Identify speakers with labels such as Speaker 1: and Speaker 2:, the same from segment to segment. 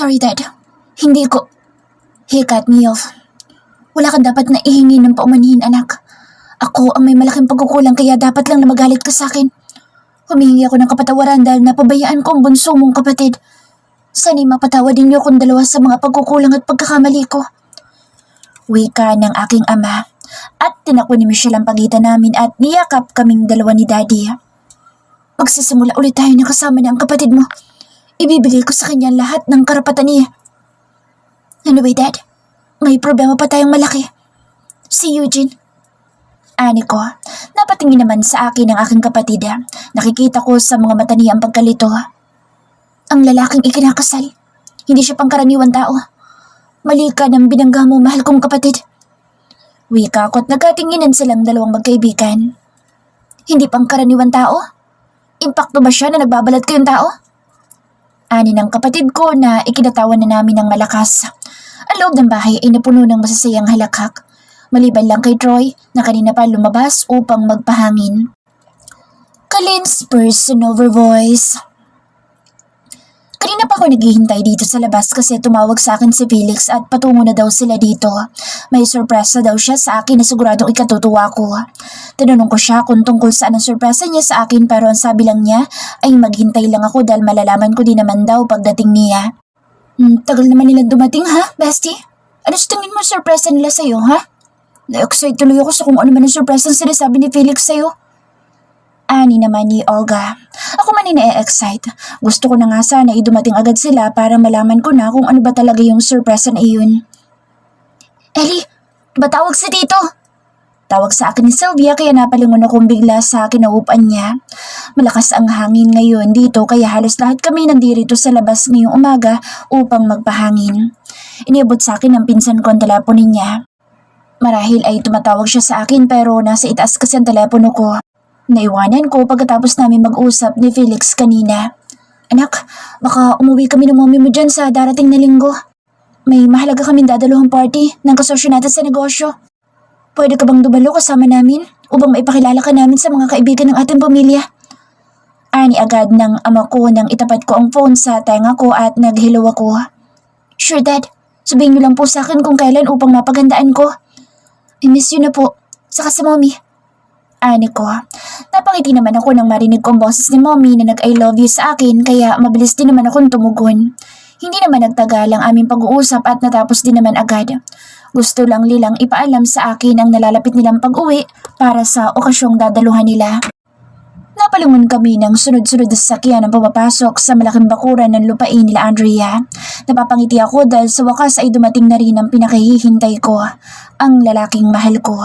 Speaker 1: Sorry, Dad. Hindi ko... He cut me off. Wala kang dapat na ihingi ng paumanhin, anak. Ako ang may malaking pagkukulang kaya dapat lang na magalit ka sa akin. Humihingi ako ng kapatawaran dahil napabayaan ko ang bunso mong kapatid. Sana'y mapatawad ninyo akong dalawa sa mga pagkukulang at pagkakamali ko. Wika ng aking ama at tinakbo ni Michelle ang pagitan namin at niyakap kaming dalawa ni Daddy. Magsisimula ulit tayo na kasama na ang kapatid mo. Ibibigay ko sa kanya lahat ng karapatan niya. Anyway, Dad, may problema pa tayong malaki. Si Eugene. Ani ko, napatingin naman sa akin ang aking kapatid. Nakikita ko sa mga mata niya ang pagkalito. Ang lalaking ikinakasal. Hindi siya pangkaraniwan tao. Mali ka ng binangga mo, mahal kong kapatid. Wika ko at nagkatinginan silang dalawang magkaibigan. Hindi pangkaraniwan tao? Impakto ba siya na nagbabalat kayong tao? Ani ng kapatid ko na ikinatawan na namin ng malakas. Ang loob ng bahay ay napuno ng masasayang halakhak. Maliban lang kay Troy na kanina pa lumabas upang magpahangin. Colin's personal voice. Kanina pa ako naghihintay dito sa labas kasi tumawag sa akin si Felix at patungo na daw sila dito. May sorpresa daw siya sa akin na siguradong ikatutuwa ko. Tinanong ko siya kung tungkol saan ang sorpresa niya sa akin pero ang sabi lang niya ay maghintay lang ako dahil malalaman ko din naman daw pagdating niya. Tagal naman nilang dumating ha, Bestie? Ano sa tingin mo sorpresa nila sa'yo ha? Na-excite tuloy ako sa kung ano man ang sorpresa ang sinasabi ni Felix sa'yo. Ani naman ni Olga. Ako man na-excite. Gusto ko na nga sana dumating agad sila para malaman ko na kung ano ba talaga yung sorpresa na iyon. Ellie, ba tawag si Tito? Tawag sa akin ni Sylvia kaya napalingon akong bigla sa kinaupan niya. Malakas ang hangin ngayon dito kaya halos lahat kami nandirito sa labas ngayong umaga upang magpahangin. Iniabot sa akin ang pinsan ko ang telepono niya. Marahil ay tumatawag siya sa akin pero nasa itaas kasi ang telepono ko. Naiwanan ko pagkatapos namin mag-usap ni Felix kanina. Anak, baka umuwi kami ng mommy mo dyan sa darating na linggo. May mahalaga kaming dadaluhang party ng kasosyo natin sa negosyo. Pwede ka bang dumalo kasama namin upang maipakilala ka namin sa mga kaibigan ng ating pamilya? Ani agad ng ama ko nang itapat ko ang phone sa tenga ko at nag-hello ako. Sure, Dad. Sabihin niyo lang po sa akin kung kailan upang mapagandaan ko. I miss you na po. Saka sa mommy. Ani ko. Napangiti naman ako nang marinig ko ang boses ni mommy na nag-I love you sa akin kaya mabilis din naman akong tumugon. Hindi naman nagtagal ang aming pag-uusap at natapos din naman agad. Gusto lang nilang ipaalam sa akin ang nalalapit nilang pag-uwi para sa okasyong dadaluhan nila. Napalingon kami ng sunod-sunod na sasakyan ang pumapasok sa malaking bakuran ng lupain nila Andrea. Napapangiti ako dahil sa wakas ay dumating na rin ang pinakahihintay ko, ang lalaking mahal ko.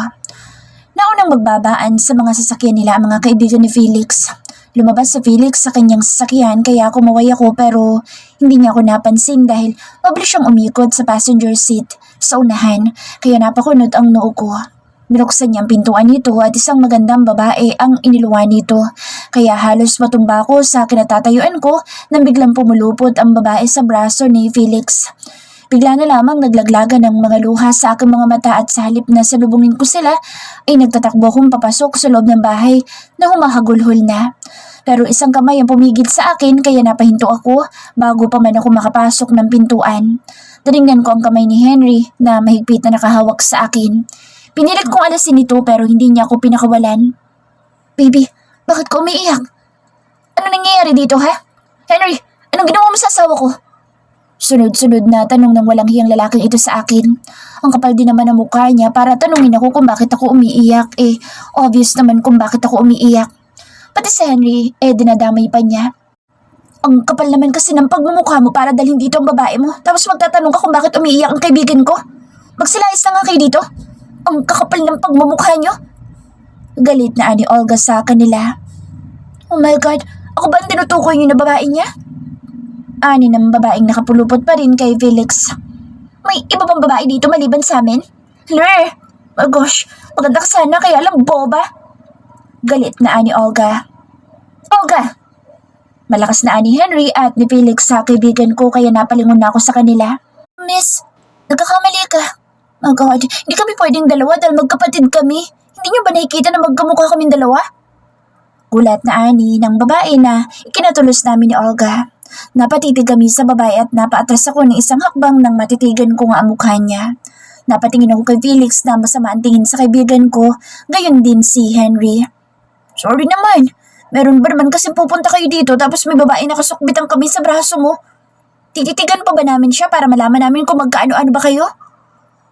Speaker 1: Naunang magbabaan sa mga sasakyan nila ang mga kaibigan ni Felix. Lumabas si Felix sa kanyang sasakyan kaya kumaway ako pero hindi niya ako napansin dahil mabilis siyang umikot sa passenger seat sa unahan kaya napakunot ang noo ko. Binuksan niya ang pintuan nito at isang magandang babae ang iniluwan nito kaya halos matumba ko sa kinatatayuan ko nang biglang pumulupot ang babae sa braso ni Felix. Bigla na lamang naglaglagan ng mga luha sa aking mga mata at sa halip na salubungin ko sila ay nagtatakbo akong papasok sa loob ng bahay na humahagulhol na. Pero isang kamay ang pumigil sa akin kaya napahinto ako bago pa man ako makapasok ng pintuan. Tinignan ko ang kamay ni Henry na mahigpit na nakahawak sa akin. Pinilit kong alasin ito pero hindi niya ako pinakawalan. Baby, bakit ka umiiyak? Ano nangyayari dito ha? Henry, anong ginawa mo sa asawa ko? Sunod-sunod na tanong ng walang hiyang lalaking ito sa akin. Ang kapal din naman ang mukha niya para tanungin ako kung bakit ako umiiyak. Obvious naman kung bakit ako umiiyak. Pati si Henry, dinadamay pa niya. Ang kapal naman kasi ng pagmumukha mo para dalhin dito ang babae mo. Tapos magtatanong ka kung bakit umiiyak ang kaibigan ko. Magsilayas na nga kayo dito. Ang kakapal ng pagmumukha niyo. Galit na ani Olga sa kanila. Oh my God, ako ba ang tinutukoy niyo na babae niya? Ani ng babaeng nakapulupot pa rin kay Felix. May iba bang babae dito maliban sa amin? Lure! Oh gosh, maganda ka sana kaya lang boba. Galit na ani Olga. Olga! Malakas na ani Henry at ni Felix sa kaibigan ko kaya napalingon na ako sa kanila. Miss, nagkakamali ka. Oh God, hindi kami pwedeng dalawa dahil magkapatid kami. Hindi niyo ba nakikita na magkamukha kaming dalawa? Gulat na ani ng babae na ikinatulos namin ni Olga. Napatitig kami sa babae at napaatras ako ng isang hakbang nang matitigan ko nga ang mukha niya. Napatingin ako kay Felix na masama ang tingin sa kaibigan ko, gayon din si Henry. Sorry naman, meron ba naman kasi pupunta kayo dito tapos may babae nakasukbit ang kami sa braso mo? Tititigan pa ba namin siya para malaman namin kung magkaano-ano ba kayo?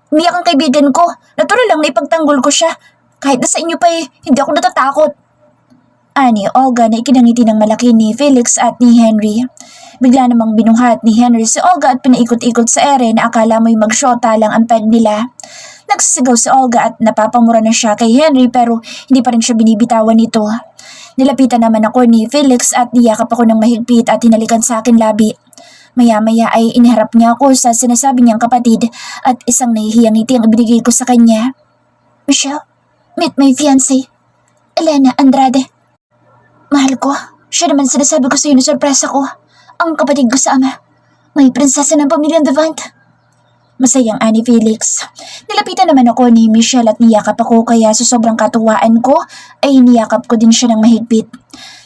Speaker 1: Umiyak ang kaibigan ko, natural lang na ipagtanggol ko siya. Kahit na sa inyo pa hindi ako natatakot. Ani Olga na ikinangiti ng malaki ni Felix at ni Henry. Bigla namang binuhat ni Henry si Olga at pinaikot-ikot sa ere na akala mo'y magsyota lang ang peg nila. Nagsisigaw si Olga at napapamura na siya kay Henry pero hindi pa rin siya binibitawan nito. Nilapitan naman ako ni Felix at niyakap ako ng mahigpit at hinalikan sa akin labi. Maya-maya ay iniharap niya ako sa sinasabi niyang kapatid at isang nahihiyang ngiti ang ibinigay ko sa kanya. Michelle, meet my fiancé, Elena Andrade. Mahal ko, siya naman sinasabi ko sa iyo na sorpresa ko. Ang kapatid ko sa ama. May prinsesa ng pamilyang Devant. Masayang ani Felix. Nilapitan naman ako ni Michelle at niyakap ako kaya sa sobrang katuwaan ko ay niyakap ko din siya ng mahigpit.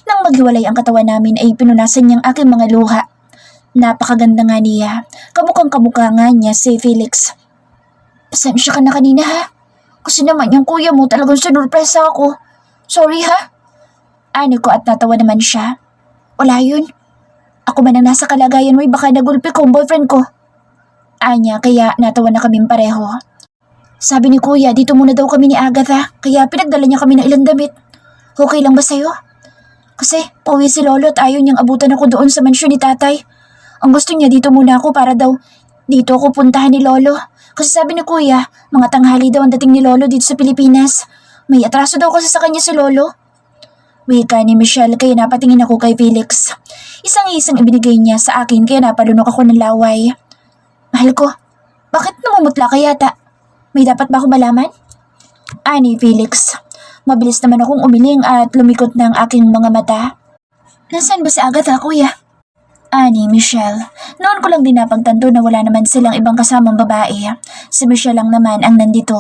Speaker 1: Nang maghiwalay ang katawan namin ay pinunasan niyang aking mga luha. Napakaganda nga niya. Kamukhang kamukha nga niya si Felix. Pasensya ka na kanina ha. Kasi naman yung kuya mo talagang sinurpresa ako. Sorry ha. Ano ko at natawa naman siya. Wala yun. Ako man ang nasa kalagayan mo baka nagulpi ko ang boyfriend ko. Anya kaya natawa na kaming pareho. Sabi ni kuya dito muna daw kami ni Agatha kaya pinagdala niya kami ng ilang damit. Okay lang ba sa'yo? Kasi pauwi si Lolo at ayaw niyang abutan ako doon sa mansyon ni tatay. Ang gusto niya dito muna ako para daw dito ako puntahan ni Lolo. Kasi sabi ni kuya mga tanghali daw ang dating ni Lolo dito sa Pilipinas. May atraso daw kasi sa kanya si Lolo. Wika ni Michelle kaya napatingin ako kay Felix. Isang-isang ibinigay niya sa akin kaya napalunok ako ng laway. Mahal ko, bakit namumutla ka yata? May dapat ba ako malaman? Ani Felix. Mabilis naman akong umiling at lumikot ng aking mga mata. Nasaan ba si Agatha, kuya? Ani Michelle. Noon ko lang din napagtanto na wala naman silang ibang kasamang babae. Si Michelle lang naman ang nandito.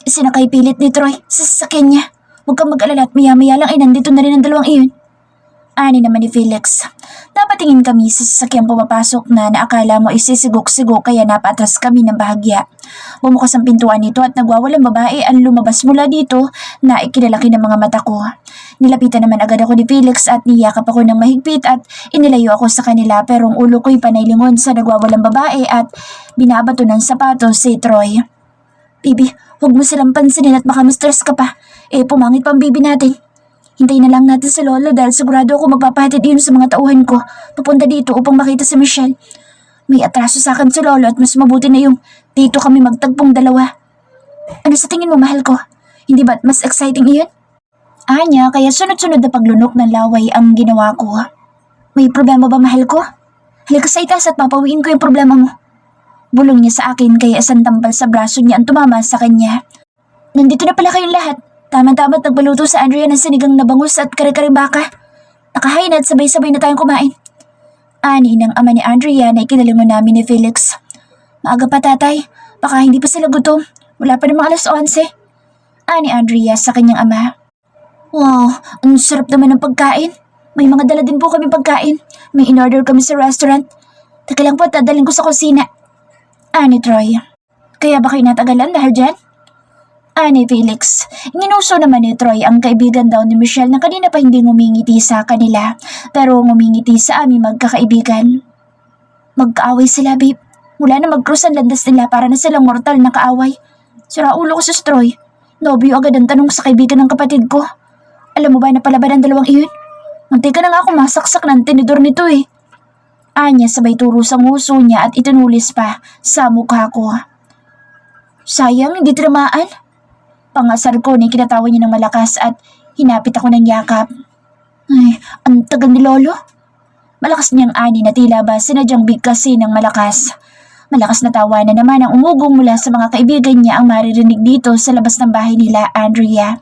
Speaker 1: Sinakay pilit ni Troy sa sasakyan niya. Huwag kang mag-alala at maya-maya lang ay nandito na rin ang dalawang iyon. Ani naman ni Felix. Napatingin kami sa sasakyang pumapasok na naakala mo isisigok-sigok kaya napaatras kami ng bahagya. Bumukas ang pintuan nito at nagwawalang babae ang lumabas mula dito na ikinalaki ng mga mata ko. Nilapitan naman agad ako ni Felix at niyakap ako ng mahigpit at inilayo ako sa kanila pero ang ulo ko'y panaylingon sa nagwawalang babae at binabato ng sapatos si Troy. Bibi, huwag mo silang pansinin at baka ma-stress ka pa. Pumangit pa ang bibi natin. Hintayin na lang natin si Lolo dahil sigurado ako magpapahatid yun sa mga tauhan ko. Papunta dito upang makita si Michelle. May atraso sa akin si Lolo at mas mabuti na yung dito kami magtagpong dalawa. Ano sa tingin mo, mahal ko? Hindi ba mas exciting iyon? Anya, kaya sunod-sunod na paglunok ng laway ang ginawa ko. May problema ba, mahal ko? Halika sa itaas at papawiin ko yung problema mo. Bulong niya sa akin kaya isang tampal sa braso niya ang tumama sa kanya. Nandito na pala kayong lahat. Tama-tama't nagbaluto sa Andrea ng sinigang na bangus at kare-karing baka. Nakahain at sabay-sabay na tayong kumain. Ani ng ama ni Andrea na ikinalingon namin ni Felix. Maaga pa tatay, baka hindi pa sila gutom. Wala pa namang 11:00. Ani Andrea sa kanyang ama. Wow, ang sarap naman ng pagkain. May mga dala din po kami pagkain. May in-order kami sa restaurant. Teka lang po at dadalhin ko sa kusina. Ani Troy. Kaya ba kayo natagalan dahil dyan? Ani Felix. Ginuso naman ni Troy ang kaibigan daw ni Michelle na kanina pa hindi ngumingiti sa kanila pero ngumingiti sa aming magkakaibigan. Magkaaway sila, babe. Mula na mag-cross ang landas nila para na silang mortal na kaaway. Sira ulo ko sa Troy. Nobyo agad ang tanong sa kaibigan ng kapatid ko. Alam mo ba na palaban ang dalawang iyon? Munti ka na nga ako masaksak ng tinidor nito eh. Anya sabay turo sa nguso niya at itinulis pa sa mukha ko. Sayang, hindi tinamaan. Pangasar ko na kinatawa niya ng malakas at hinapit ako ng yakap. Ay, ang tagal ni Lolo. Malakas niyang ani na tila ba sinadyang bigkasin ng malakas. Malakas na tawa na naman ang umugong mula sa mga kaibigan niya ang maririnig dito sa labas ng bahay nila, Andrea.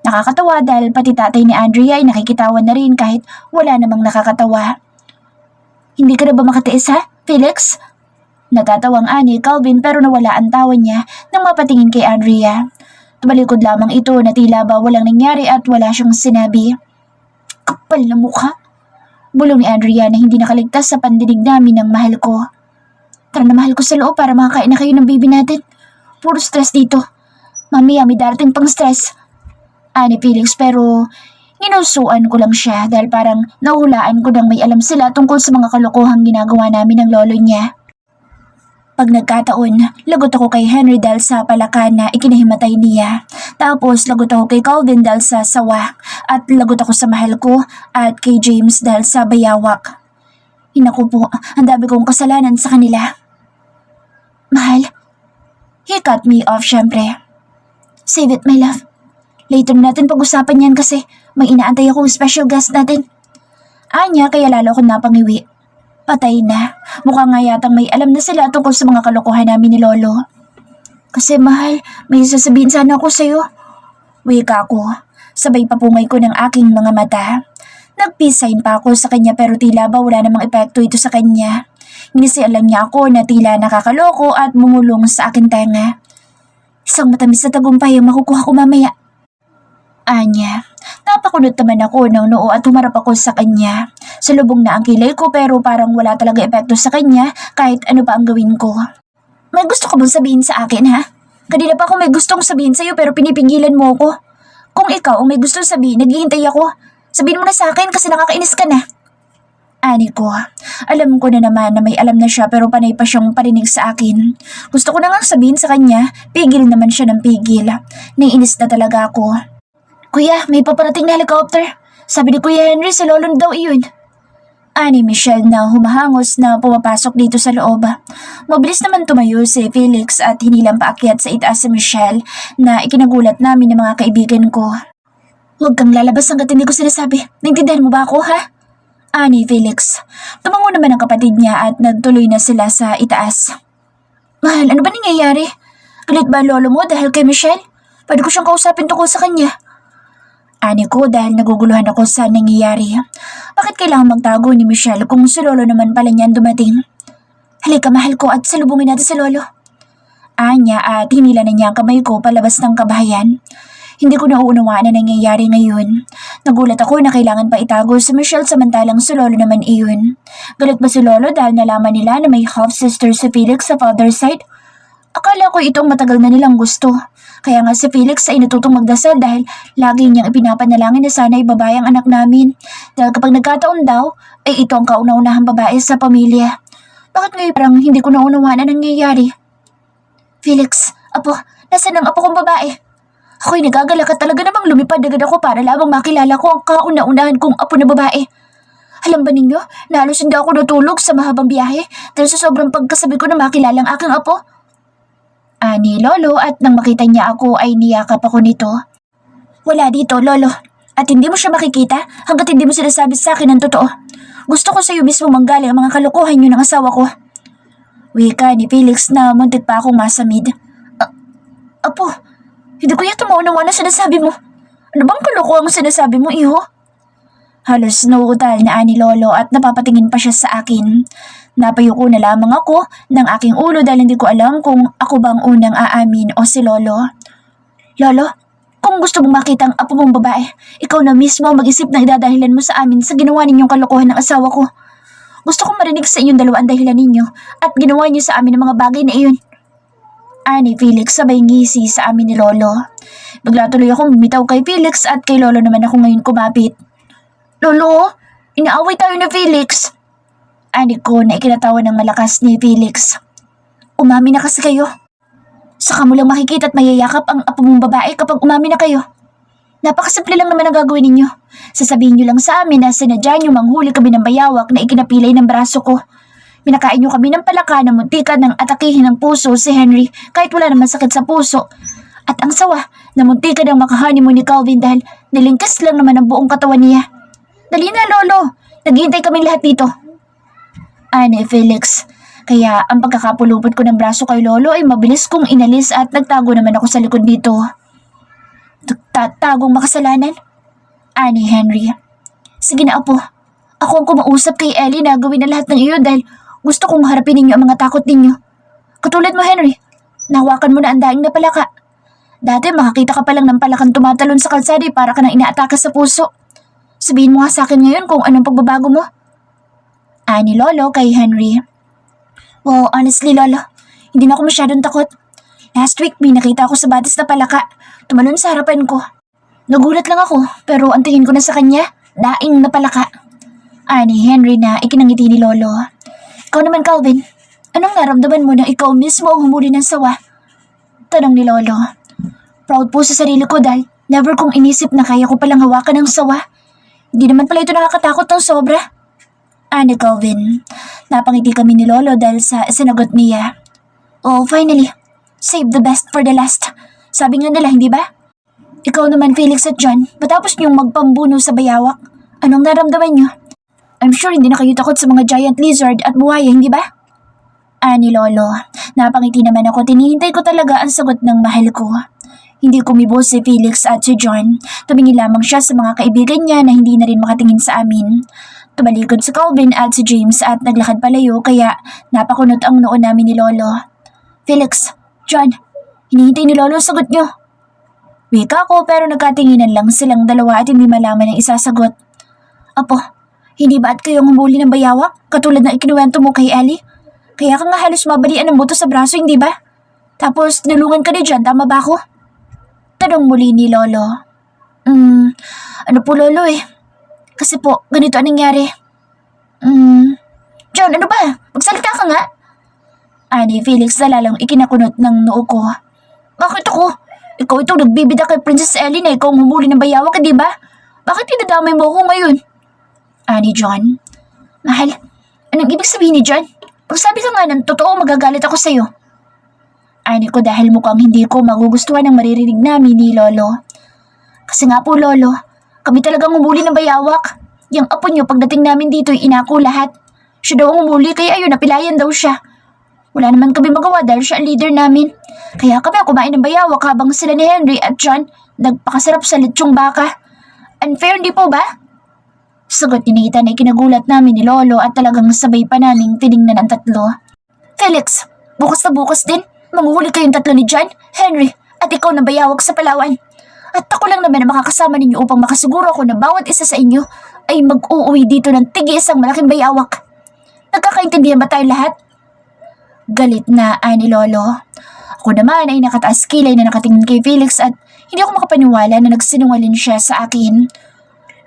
Speaker 1: Nakakatawa dahil pati tatay ni Andrea ay nakikitawa na rin kahit wala namang nakakatawa. Hindi ka na ba makatiis ha, Felix? Natatawang ani Calvin pero nawala ang tawa niya nang mapatingin kay Andrea. Tumalikod lamang ito na tila ba walang nangyari at wala siyang sinabi. Kapal na mukha. Bulong ni Andrea na hindi nakaligtas sa pandinig namin ng mahal ko. Tara na mahal ko sa loob para makakain na kayo ng baby natin. Puro stress dito. Mamaya may darating pang stress. Ani Felix pero inusuan ko lang siya dahil parang nahulaan ko nang may alam sila tungkol sa mga kalokohang ginagawa namin ng lolo niya. Pag nagkataon, lagot ako kay Henry dahil sa palaka na ikinahimatay niya. Tapos lagot ako kay Calvin dahil sa sawa. At lagot ako sa mahal ko at kay James dahil sa bayawak. Hinaku po, ang dami kong kasalanan sa kanila. Mahal, he cut me off syempre. Save it my love. Later natin pag-usapan yan kasi may inaantay akong special guest natin. Anya kaya lalo akong napangiwi. Patay na. Mukha nga yatang may alam na sila tungkol sa mga kalokohan namin ni Lolo. Kasi mahal, may sasabihin sana ako sa'yo. Wika ko. Sabay papungay ko ng aking mga mata. Nag-peace sign pa ako sa kanya pero tila ba wala namang epekto ito sa kanya. Nginisian lang niya ako na tila nakakaloko at bumulong sa aking tenga. Isang matamis na tagumpay ang makukuha ko mamaya. Anya, napakunot naman ako ng noo at humarap ako sa kanya. Salubong na ang kilay ko pero parang wala talaga epekto sa kanya kahit ano pa ang gawin ko. May gusto ka bang sabihin sa akin ha? Kanina pa ako may gustong sabihin sa'yo pero pinipigilan mo ako. Kung ikaw ang may gustong sabihin, naghihintay ako. Sabihin mo na sa akin kasi nakakainis ka na. Ani ko, alam ko na naman na may alam na siya pero panay pa siyang parinig sa akin. Gusto ko na nga sabihin sa kanya, pigil naman siya ng pigil. Naiinis na talaga ako. Kuya, may paparating na helicopter. Sabi ni Kuya Henry, sa lolo daw iyon. Ani Michelle na humahangos na pumapasok dito sa loob. Mabilis naman tumayo si Felix at hinilang paakyat sa itaas si Michelle na ikinagulat namin ng mga kaibigan ko. Huwag kang lalabas hanggat hindi ko sinasabi. Naintindihan mo ba ako, ha? Ani Felix. Tumango naman ang kapatid niya at nagtuloy na sila sa itaas. Mahal, ano ba nangyayari? Galit ba lolo mo dahil kay Michelle? Pwede ko siyang kausapin tungkol sa kanya. Ani ko dahil naguguluhan ako sa nangyayari. Bakit kailangan magtago ni Michelle kung si lolo naman pala niyan dumating? Halika mahal ko at salubungin natin si lolo. Anya at hinila na niya ang kamay ko palabas ng kabahayan. Hindi ko nauunawaan na nangyayari ngayon. Nagulat ako na kailangan pa itago si Michelle samantalang si lolo naman iyon. Galit ba si lolo dahil nalaman nila na may half-sister si Felix sa father's side? Akala ko itong matagal na nilang gusto. Kaya nga si Felix ay natutong magdasal dahil lagi niyang ipinapanalangin na sana ibabay ang anak namin. Dahil kapag nagkataon daw, ay ito ang kauna-unahang babae sa pamilya. Bakit ngayon parang hindi ko naunawaan na nangyayari? Felix, apo, nasaan ang apo kong babae? Ako'y nagagalak at talaga namang lumipad agad ako para lamang makilala ko ang kauna-unahan kong apo na babae. Alam ba ninyo, na halos hindi ako natulog sa mahabang biyahe dahil sa sobrang pagkasabi ko na makilala ang aking apo? Ani lolo at nang makita niya ako ay niyakap ako nito. Wala dito lolo at hindi mo siya makikita hanggat hindi mo sinasabi sa akin ang totoo. Gusto ko sa iyo mismo manggaling ang mga kalokohan niyo ng asawa ko. Wika ni Felix na muntik pa akong masamid. Apo, hindi ko yata maunawaan na sinasabi mo. Ano bang kalokohan ang sinasabi mo, iho? Halos nauutal na ani lolo at napapatingin pa siya sa akin. Napayuko na lamang ako ng aking ulo dahil hindi ko alam kung ako bang unang aamin o si lolo. Lolo, kung gusto mong makita ang apo mong babae, ikaw na mismo mag-isip na idadahilan mo sa amin sa ginawa ninyong kalokohan ng asawa ko. Gusto kong marinig sa inyong dalawa ang dahilan ninyo at ginawa niyo sa amin ang mga bagay na iyon. Ani Felix sabay ngisi sa amin ni lolo. Bigla tuloy akong bumitaw kay Felix at kay lolo naman ako ngayon kumapit. Lolo, inaaway tayo na Felix. Ani ko na ikinatawa ng malakas ni Felix. Umami na kasi kayo. Saka mo lang makikita at mayayakap ang apo mong babae kapag umami na kayo. Napakasimple lang naman ang gagawin ninyo. Sasabihin nyo lang sa amin na sinadya nyo manghuli kami ng bayawak na ikinapilay ng braso ko. Minakain nyo kami ng palaka na muntikan ng atakihin ng puso si Henry kahit wala naman sakit sa puso. At ang sawa na muntikan ng makahani mo ni Calvin dahil nilingkas lang naman ang buong katawan niya. Dali na lolo, naghihintay kaming lahat dito. Ani Felix, kaya ang pagkakapulupot ko ng braso kay lolo ay mabilis kong inalis at nagtago naman ako sa likod dito. Tagong makasalanan? Ani Henry. Sige na apo, ako ang kumausap kay Ellie na gawin na lahat ng iyon dahil gusto kong harapin ninyo ang mga takot ninyo. Katulad mo Henry, nahawakan mo na ang daing na palaka. Dati makakita ka pa lang ng palakang tumatalon sa kalsada para ka nang inaatake sa puso. Sabihin mo nga sa akin ngayon kung anong pagbabago mo. Ani Lolo kay Henry. Well, honestly Lolo, hindi na ako masyadong takot. Last week may nakita ako sa batis na palaka. Tumalon sa harapan ko. Nagulat lang ako pero ang tingin ko na sa kanya, daing na palaka. Ani Henry na ikinangiti ni Lolo. Ikaw naman Calvin, anong naramdaman mo na ikaw mismo ang humuli ng sawa? Tanong ni Lolo. Proud po sa sarili ko dahil never kong inisip na kaya ko palang hawakan ng sawa. Hindi naman pala ito nakakatakot ng sobra. Ani Calvin. Napangiti kami ni Lolo dahil sa sinagot niya. Oh, finally. Save the best for the last. Sabi nga nila, hindi ba? Ikaw naman Felix at John, matapos niyong magpambuno sa bayawak, anong naramdaman niyo? I'm sure hindi na kayo takot sa mga giant lizard at buhaya, hindi ba? Ani Lolo. Napangiti naman ako, tinihintay ko talaga ang sagot ng mahal ko. Hindi kumibo si Felix at si John. Tumingin lamang siya sa mga kaibigan niya na hindi na rin makatingin sa amin. Tumalikod si Calvin at si James at naglakad palayo kaya napakunot ang noo namin ni Lolo. Felix, John, hinihintay ni Lolo ang sagot niyo. Wika ko pero nagkatinginan lang silang dalawa at hindi malaman ang isasagot. Apo, hindi ba at kayong humuli ng bayawak katulad ng ikinuwento mo kay Ellie? Kaya ka nga halos mabalian ng buto sa braso, hindi ba? Tapos nalungan ka ni John, tama ba ako? Tanong muli ni Lolo. Ano po Lolo eh? Kasi po, ganito ang nangyari. John, ano ba? Magsalita ka nga. Ani Felix na lalong ikinakunot ng noo ko. Bakit ako? Ikaw itong nagbibida kay Princess Ellie na ikaw ang humuli ng bayawak, di ba? Bakit pinadamay mo ako ngayon? Ani John. Mahal, anong ibig sabihin ni John? Pag sabi ka nga ng totoo, magagalit ako sa'yo. Ani ko dahil mukhang hindi ko magugustuhan ang maririnig namin ni Lolo. Kasi nga po Lolo, kami talagang humuli ng bayawak. Yang apo niyo pagdating namin dito ay inako lahat. Siya daw ang humuli kaya ayun napilayan daw siya. Wala naman kami magawa dahil siya ang leader namin. Kaya kami kumain ng bayawak habang sila ni Henry at John nagpakasarap sa lechong baka. Unfair, hindi po ba? Sagot ni Nathan ay kinagulat namin ni Lolo at talagang sabay pa naming tiningnan ang tatlo. Felix, bukas na bukas din. Manguhuli kayong tatlo ni John, Henry, at ikaw na bayawak sa Palawan. At ako lang naman na makakasama ninyo upang makasiguro ako na bawat isa sa inyo ay mag-uuwi dito ng tig-isang malaking bayawak. Nagkakaintindihan ba tayo lahat? Galit na ani Lolo. Ako naman ay nakataas kilay na nakatingin kay Felix at hindi ako makapaniwala na nagsinungaling siya sa akin.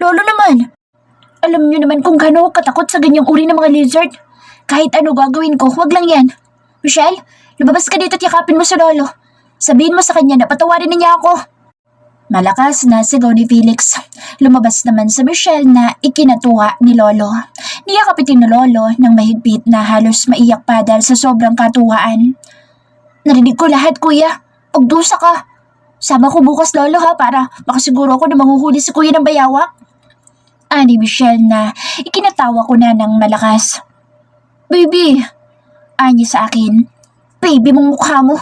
Speaker 1: Lolo naman, alam niyo naman kung gaano ako katakot sa ganyang uri ng mga lizard. Kahit ano gagawin ko, wag lang yan. Michelle, lumabas ka dito at yakapin mo si Lolo. Sabihin mo sa kanya na patawarin na niya ako. Malakas na sigaw ni Felix. Lumabas naman sa Michelle na ikinatuwa ni Lolo. Niyakapitin ni Lolo ng mahigpit na halos maiyak pa dahil sa sobrang katuwaan. Narinig ko lahat, kuya. Pagdusa ka. Sama ko bukas Lolo ha para makasiguro ako na manghuhuli si kuya ng bayawak. Ani Michelle na ikinatawa ko na ng malakas. Baby, ani sa akin. Baby mong mukha mo.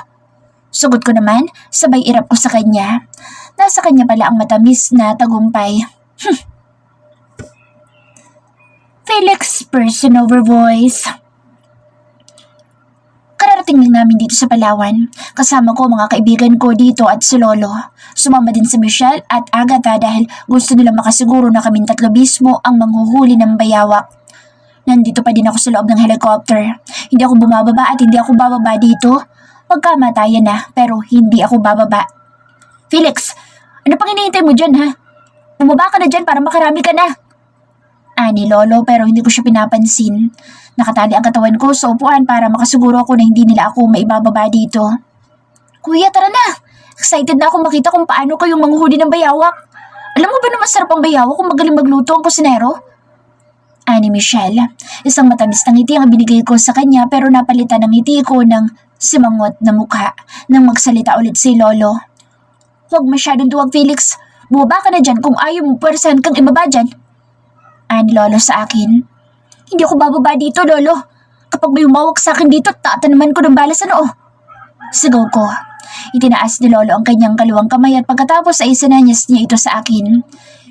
Speaker 1: Sugot ko naman, sabay irap ko sa kanya. Nasa kanya pala ang matamis na tagumpay. Felix, person over voice. Kararating lang namin dito sa Palawan. Kasama ko mga kaibigan ko dito at si Lolo. Sumama din si Michelle at Agatha dahil gusto nila makasiguro na kaming tatlo mismo ang manghuhuli ng bayawak. Nandito pa din ako sa loob ng helicopter. Hindi ako bumababa at hindi ako bababa dito. Magkamatayan na pero hindi ako bababa. Felix, ano pang hinihintay mo dyan ha? Bumaba ka na dyan para makarami ka na. Ani Lolo pero hindi ko siya pinapansin. Nakatali ang katawan ko sa upuan para makasiguro ako na hindi nila ako maibababa dito. Kuya, tara na! Excited na ako makita kung paano kayong manghuhuli ng bayawak. Alam mo ba na masarap ang bayawak kung magaling magluto ang kusinero? Ani Michelle, isang matamis na ngiti ang binigay ko sa kanya pero napalitan ng ngiti ko ng simangot na mukha nang magsalita ulit si Lolo. Huwag masyadong duwag Felix, bumaba ka na dyan kung ayaw mo pwersahan kang ibaba dyan. Ani Lolo sa akin. Hindi ako bababa dito Lolo. Kapag may umawak sa akin dito, tatanaman ko ng bala sa noo. Sigaw ko. Itinaas ni Lolo ang kanyang kaluwang kamay at pagkatapos ay sinanyas niya ito sa akin.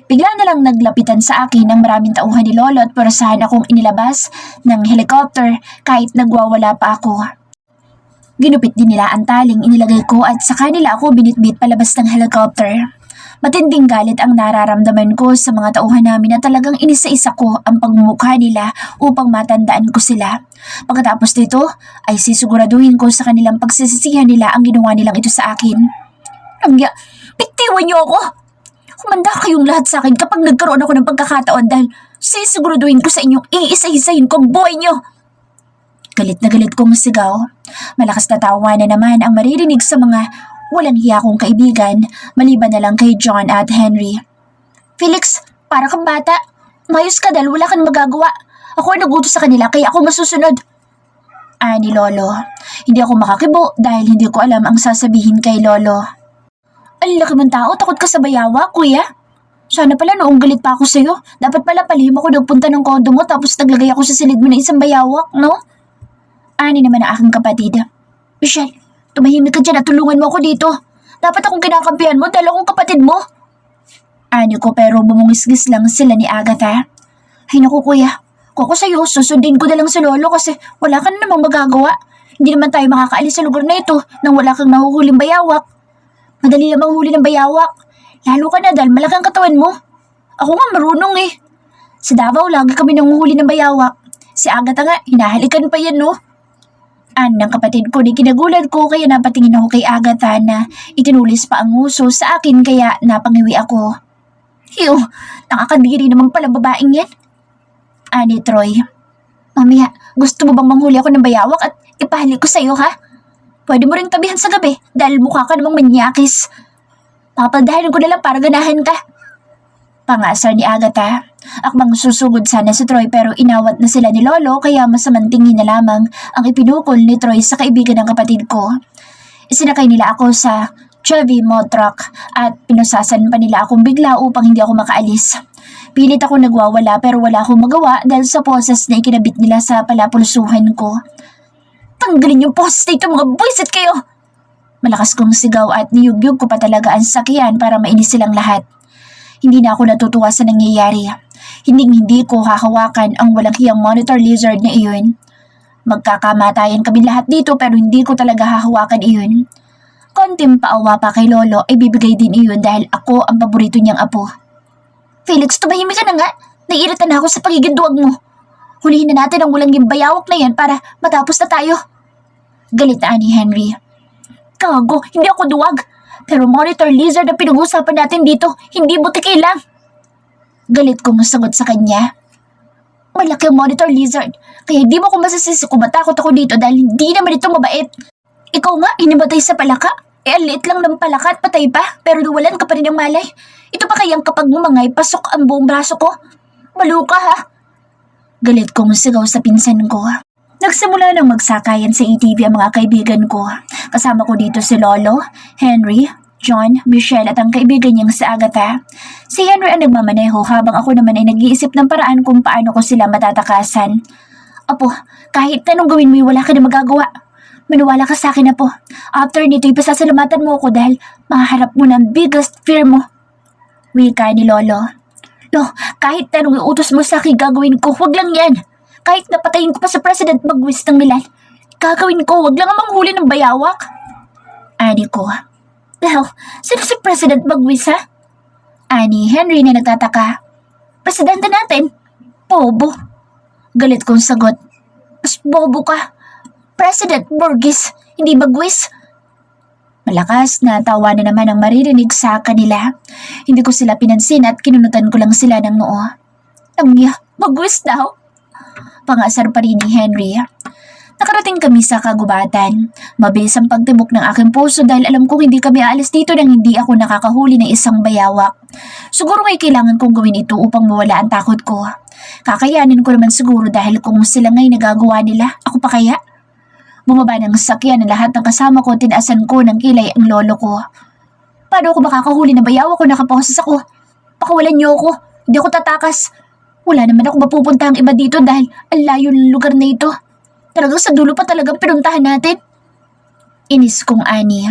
Speaker 1: Bigla na lang naglapitan sa akin ang maraming tauhan ni Lolo at parasahan akong inilabas ng helicopter kahit nagwawala pa ako. Ginupit din nila ang taling inilagay ko at sa kanila ako binitbit palabas ng helicopter. Matinding galit ang nararamdaman ko sa mga tauhan namin na talagang inisa-isa ko ang pagmumukha nila upang matandaan ko sila. Pagkatapos nito ay sisiguraduhin ko sa kanilang pagsisisihan nila ang ginawa nilang ito sa akin. Angya, bitiwan niyo ako! Humanda kayong lahat sa akin kapag nagkaroon ako ng pagkakataon dahil sisiguraduhin ko sa inyong iisa-isahin ko ang buhay niyo. Galit na galit kong sigaw. Malakas na tawa na naman ang maririnig sa mga walang hiya kong kaibigan, maliban na lang kay John at Henry. Felix, para kang bata. Mayos ka dahil wala kang magagawa. Ako ang nagutos sa kanila kaya ako masusunod. Ani Lolo. Hindi ako makakibo dahil hindi ko alam ang sasabihin kay Lolo. Ang laki mong tao, takot ka sa bayawa, kuya. Sana pala noong galit pa ako sa'yo. Dapat pala palihim ako nagpunta ng kondo mo tapos naglagay ako sa silid mo ng isang bayawak, no? Ani naman ang aking kapatid. Michelle, tumahimik ka dyan at tulungan mo ako dito. Dapat akong kinakampihan mo dahil akong kapatid mo. Ani ko pero bumungisgis lang sila ni Agatha. Ay naku kuya, kung ako sa'yo, susundin ko na lang sa lolo kasi wala ka na namang magagawa. Hindi naman tayo makakaalis sa lugar na ito nang wala kang nahuhuling bayawak. Madali namang huli ng bayawak. Lalo ka na dahil malaki ang katawan mo. Ako nga marunong eh. Sa Davao lagi kami nanguhuli ng bayawak. Si Agatha nga, hinahalikan pa yan no. Ng kapatid ko di kinagulat ko kaya napatingin ako kay Agatha na itinulis pa ang nguso sa akin kaya napangiwi ako. Hiyo, nakakadiri naman palang babaeng yan. Ani Troy. Mamaya, gusto mo bang manghuli ako ng bayawak at ipahalik ko sa'yo ha? Pwede mo ring tabihan sa gabi dahil mukha ka namang manyakis. Papaldahin ko na lang para ganahan ka. Pangasar ni Agatha. Akmang susugod sana si Troy pero inawat na sila ni Lolo kaya masamang tingin na lamang ang ipinukol ni Troy sa kaibigan ng kapatid ko. Isinakay nila ako sa Chevy mod truck at pinusasan pa nila akong bigla upang hindi ako makaalis. Pilit ako nagwawala pero wala akong magawa dahil sa poses na ikinabit nila sa palapulsuhan ko. Tanggalin yung poses dito mga buwisit kayo! Malakas kong sigaw at niyugyug ko pa talaga ang sakyan para mainis silang lahat. Hindi na ako natutuwa sa nangyayari. Hindi ko hahawakan ang walang hiyang monitor lizard na iyon. Magkakamatayan kami lahat dito pero hindi ko talaga hahawakan iyon. Konting paawa pa kay Lolo ay bibigay din iyon dahil ako ang paborito niyang apo. Felix, tumahimik ka na nga. Naiirita na ako sa pagiging duwag mo. Hulihin na natin ang walang bayawak na yan para matapos na tayo. Galit na ni Henry. Gago, hindi ako duwag. Pero monitor lizard ang pinag-uusapan natin dito, hindi butiki lang. Galit kong sagot sa kanya. Malaki ang monitor lizard, kaya hindi mo ko masasisi kung matakot ako dito dahil hindi naman ito mabait. Ikaw nga, hinimatay sa palaka. Ang liit lang ng palaka at patay pa, pero nawalan ka pa rin ng malay. Ito pa kayang kapag mumangay, pasok ang buong braso ko. Malo ka ha. Galit kong sigaw sa pinsan ko. Nagsimula nang magsakayan sa ATV ang mga kaibigan ko. Kasama ko dito si Lolo, Henry, John, Michelle at ang kaibigan niyang si Agatha. Si Henry ang nagmamaneho habang ako naman ay nag-iisip ng paraan kung paano ko sila matatakasan. Apo, kahit anong gawin mo wala ka na magagawa. Maniwala ka sa akin, Apo. After nito, ipasasalamatan mo ako dahil mahaharap mo ng biggest fear mo. Wika ni Lolo. Lo, kahit anong iutos mo sa akin gagawin ko, huwag lang yan. Kahit napatayin ko pa sa President Bagwis ng Milan, gagawin ko, wag lang ang manghuli ng bayawak. Ani ko. Well, sino si President Bagwis ha? Ani Henry na nagtataka. Presidente natin? Bobo. Galit kong sagot. Mas bobo ka. President Burgess, hindi Bagwis. Malakas na tawa na naman ang maririnig sa kanila. Hindi ko sila pinansin at kinunutan ko lang sila ng noo. Angya, Bagwis daw. Pangasar pa rin ni Henry. Nakarating kami sa kagubatan. Mabilis ang pagtibok ng aking puso dahil alam kong hindi kami aalis dito nang hindi ako nakakahuli ng isang bayawak. Siguro ay kailangan kong gawin ito upang mawala ang takot ko. Kakayanin ko naman siguro dahil kung sila nga'y nagagawa nila, ako pa kaya? Bumaba ng sakyan ng lahat ng kasama ko, tinaasan ko ng kilay ang lolo ko. Paano ako makakahuli ng bayawak kung nakaposes ako? Pakawalan niyo ako, hindi ako tatakas. Wala naman ako mapupunta ang iba dito dahil ang layo ng lugar na ito. Talagang sa dulo pa talagang pinuntahan natin. Inis kong ani.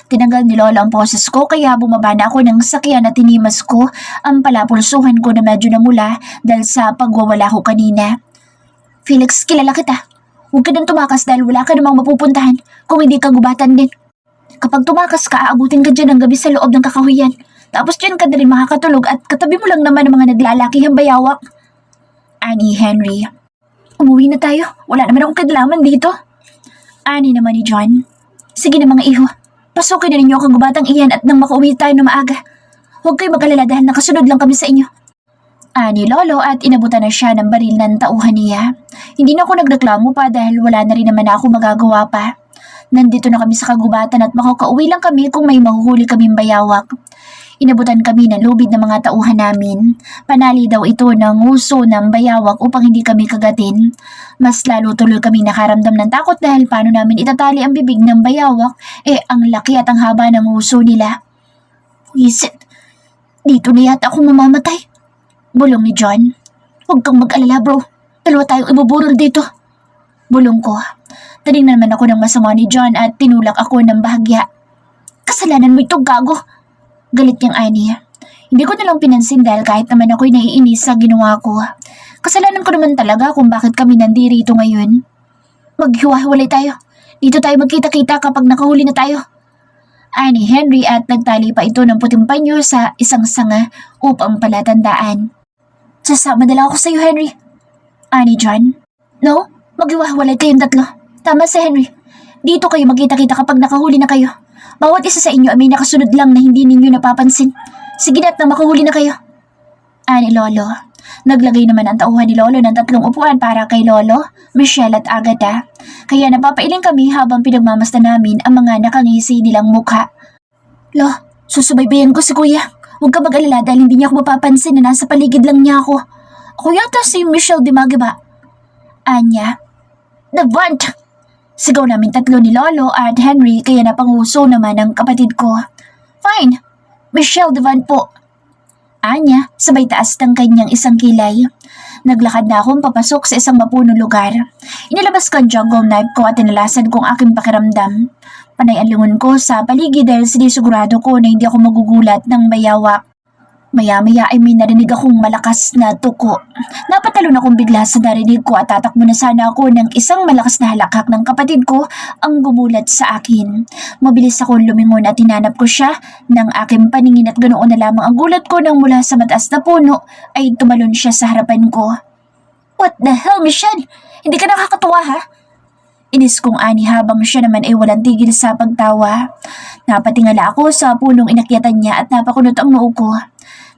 Speaker 1: Tinanggal ni Lola ang poses ko kaya bumaba na ako ng sakyan at tinimas ko ang palapulsuhan ko na medyo namula dahil sa pagwawala ko kanina. Felix, kilala kita. Huwag ka nang tumakas dahil wala ka namang mapupuntahan kung hindi ka gubatan din. Kapag tumakas ka, aabutin ka dyan ng gabi sa loob ng kakahuyan. Tapos dyan ka na rin makakatulog at katabi mo lang naman ang mga naglalakihang bayawak. Ani Henry. Umuwi na tayo. Wala naman akong kadalaman dito. Ani naman ni John. Sige na mga iho. Pasukin na ninyo ang kagubatang iyan at nang makauwi tayo na maaga. Huwag kayo mag-alala dahil nakasunod lang kami sa inyo. Ani Lolo at inabutan na siya ng baril ng tauhan niya. Hindi na ako nagreklamo pa dahil wala na rin naman ako magagawa pa. Nandito na kami sa kagubatan at makakauwi lang kami kung may mahuhuli kaming bayawak. Inabutan kami ng lubid ng mga tauhan namin. Panali daw ito ng uso ng bayawak upang hindi kami kagatin. Mas lalo tuloy kami nakaramdam ng takot dahil paano namin itatali ang bibig ng bayawak ang laki at ang haba ng uso nila. Wisit, dito na yata ako mamamatay. Bulong ni John. Huwag kang mag-alala bro. Dalawa tayong ibuburol dito. Bulong ko. Tinignan naman ako ng masama ni John at tinulak ako ng bahagya. Kasalanan mo ito, gago. Galit niyang Ani. Hindi ko nalang pinansin dahil kahit naman ako'y naiinis sa ginawa ko. Kasalanan ko naman talaga kung bakit kami nandirito ngayon. Maghiwa-hiwalay tayo. Dito tayo magkita-kita kapag nakahuli na tayo. Ani Henry at nagtali pa ito ng puting panyo sa isang sanga upang palatandaan. Sasama na lang ako sa iyo, Henry. Ani John. No, maghiwa-hiwalay kayong tatlo. Tama si Henry. Dito kayo magkita-kita kapag nakahuli na kayo. Bawat isa sa inyo ay may nakasunod lang na hindi ninyo napapansin. Sige na at na makahuli na kayo. Ani Lolo. Naglagay naman ang tauhan ni Lolo ng 3 upuan para kay Lolo, Michelle at Agatha. Kaya napapailing kami habang pinagmamasdan namin ang mga nakangisi nilang mukha. Lo, susubaybayan ko si Kuya. Huwag ka mag-alala dahil hindi niya ako mapapansin na nasa paligid lang niya ako. Ako yata si Michelle Dimage ba? Anya. Davant! Sigaw namin 3 ni Lolo at Henry kaya napanguso naman ang kapatid ko. Fine, Michelle Devant po. Anya, sabay taas ng kanyang isang kilay. Naglakad na akong papasok sa isang mapunong lugar. Inilabas ko ang jungle knife ko at tinalasan kong aking pakiramdam. Panay ang lingon ko sa paligid dahil sinisigurado ko na hindi ako magugulat ng bayawak. Maya-maya ay may narinig akong malakas na tuko. Napatalon akong bigla sa narinig ko at tatakbo na sana ako ng isang malakas na halakhak ng kapatid ko ang gumulat sa akin. Mabilis akong lumingon at hinanap ko siya ng aking paningin at ganoon na lamang ang gulat ko nang mula sa mataas na puno ay tumalon siya sa harapan ko. What the hell, Michelle? Hindi ka nakakatuwa ha? Inis kong ani habang siya naman ay walang tigil sa pagtawa. Napatingala ako sa punong inakyatan niya at napakunot ang noo ko.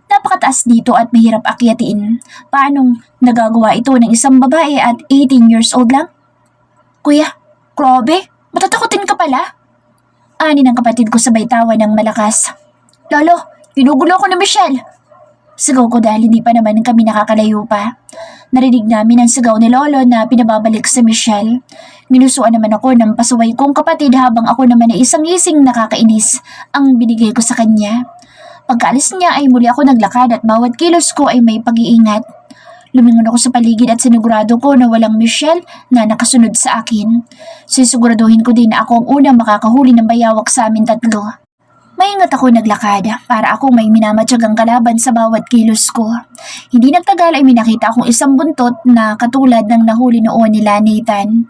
Speaker 1: Napakataas dito at mahirap akyatiin. Paanong nagagawa ito ng isang babae at 18 years old lang? Kuya, grabe, matatakotin ka pala. Ani ng kapatid ko sabay tawa ng malakas. Lolo, ginugulo ko na Michelle. Sigaw ko dahil hindi pa naman kami nakakalayo pa. Narinig namin ang sigaw ni Lolo na pinababalik sa Michelle. Minusuan naman ako ng pasaway kong kapatid habang ako naman ay isang-ising nakakainis ang binigay ko sa kanya. Pagkaalis niya ay muli ako naglakad at bawat kilos ko ay may pag-iingat. Lumingon ako sa paligid at sinigurado ko na walang Michelle na nakasunod sa akin. Sisiguraduhin ko din na ako ang unang makakahuli ng bayawak sa amin 3. Maingat ako naglakad para akong may minamatyagang kalaban sa bawat kilos ko. Hindi nagtagal ay minakita akong isang buntot na katulad ng nahuli noon nila Nathan.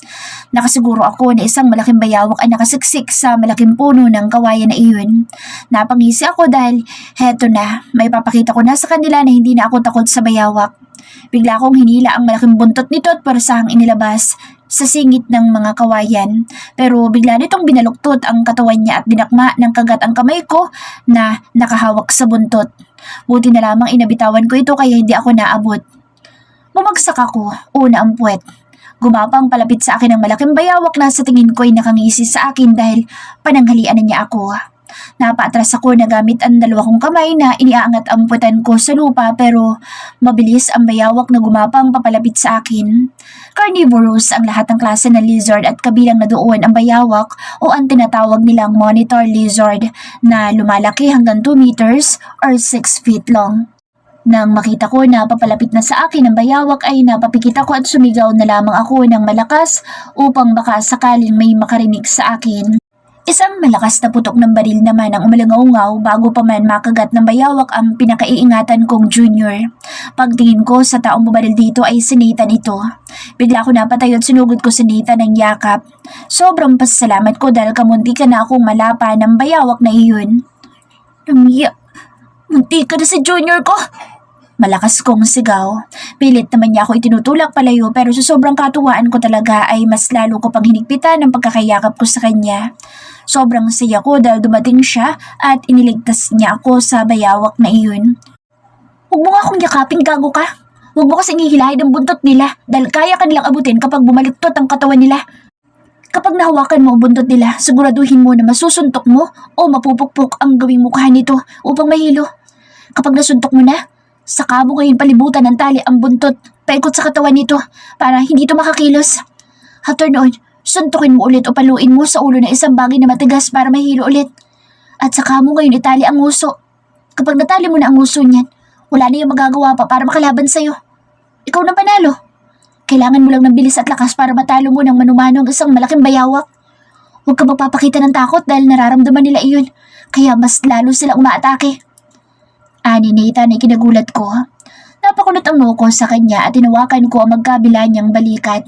Speaker 1: Nakasiguro ako na isang malaking bayawak ay nakasiksik sa malaking puno ng kawayan na iyon. Napangisi ako dahil heto na, may papakita ko na sa kanila na hindi na ako takot sa bayawak. Bigla akong hinila ang malaking buntot nito at parasahang inilabas sa singit ng mga kawayan. Pero bigla nitong binaluktot ang katawan niya at dinakma ng kagat ang kamay ko na nakahawak sa buntot. Buti na lamang inabitawan ko ito kaya hindi ako naabot. Bumagsak ako, una ang puwet. Gumapang palapit sa akin ang malaking bayawak na sa tingin ko ay nakangisi sa akin dahil pananghalian na niya ako. Napaatras ako na gamit ang 2 kong kamay na iniaangat ang puwetan ko sa lupa pero mabilis ang bayawak na gumapang papalapit sa akin. Carnivorous ang lahat ng klase ng lizard at kabilang na doon ang bayawak o ang tinatawag nilang monitor lizard na lumalaki hanggang 2 meters or 6 feet long. Nang makita ko na papalapit na sa akin ang bayawak ay napapikit ako at sumigaw na lamang ako ng malakas upang baka sakaling may makarinig sa akin. Isang malakas na putok ng baril naman ang umalangaw-ngaw bago pa man makagat ng bayawak ang pinakaiingatan kong junior. Pagtingin ko sa taong bumaril dito ay si Nathan ito. Bigla ko napatayo at sinugod ko si Nathan ng yakap. Sobrang pasasalamat ko dahil kamunti ka na akong malapa ng bayawak na iyon. Munti ka na si Junior ko! Malakas kong sigaw. Pilit naman niya ako itinutulak palayo pero sa sobrang katuwaan ko talaga ay mas lalo ko pang hinigpitan ang pagkakayakap ko sa kanya. Sobrang saya ko dahil dumating siya at iniligtas niya ako sa bayawak na iyon. Huwag mo nga akong yakapin, gago ka. Huwag mo kasing hihilahin ang buntot nila dahil kaya ka nilang abutin kapag bumaliktot ang katawan nila. Kapag nahawakan mo ang buntot nila, siguraduhin mo na masusuntok mo o mapupukpok ang gawing mukha nito upang mahilo. Kapag nasuntok mo na, saka mo ngayon palibutan ng tali ang buntot paikot sa katawan nito para hindi ito makakilos. After noon, suntukin mo ulit o paluin mo sa ulo ng isang bagay na matigas para mahilo ulit. At saka mo ngayon itali ang nguso. Kapag natali mo na ang nguso niyan, wala na yung magagawa pa para makalaban sa'yo. Ikaw na panalo. Kailangan mo lang ng bilis at lakas para matalo mo ng manumano ang isang malaking bayawak. Huwag ka magpapakita ng takot dahil nararamdaman nila iyon, kaya mas lalo silang umaatake. Ani ni Ethan ay kinagulat ko. Napakunot ang noo ko sa kanya at tinawakan ko ang magkabila niyang balikat.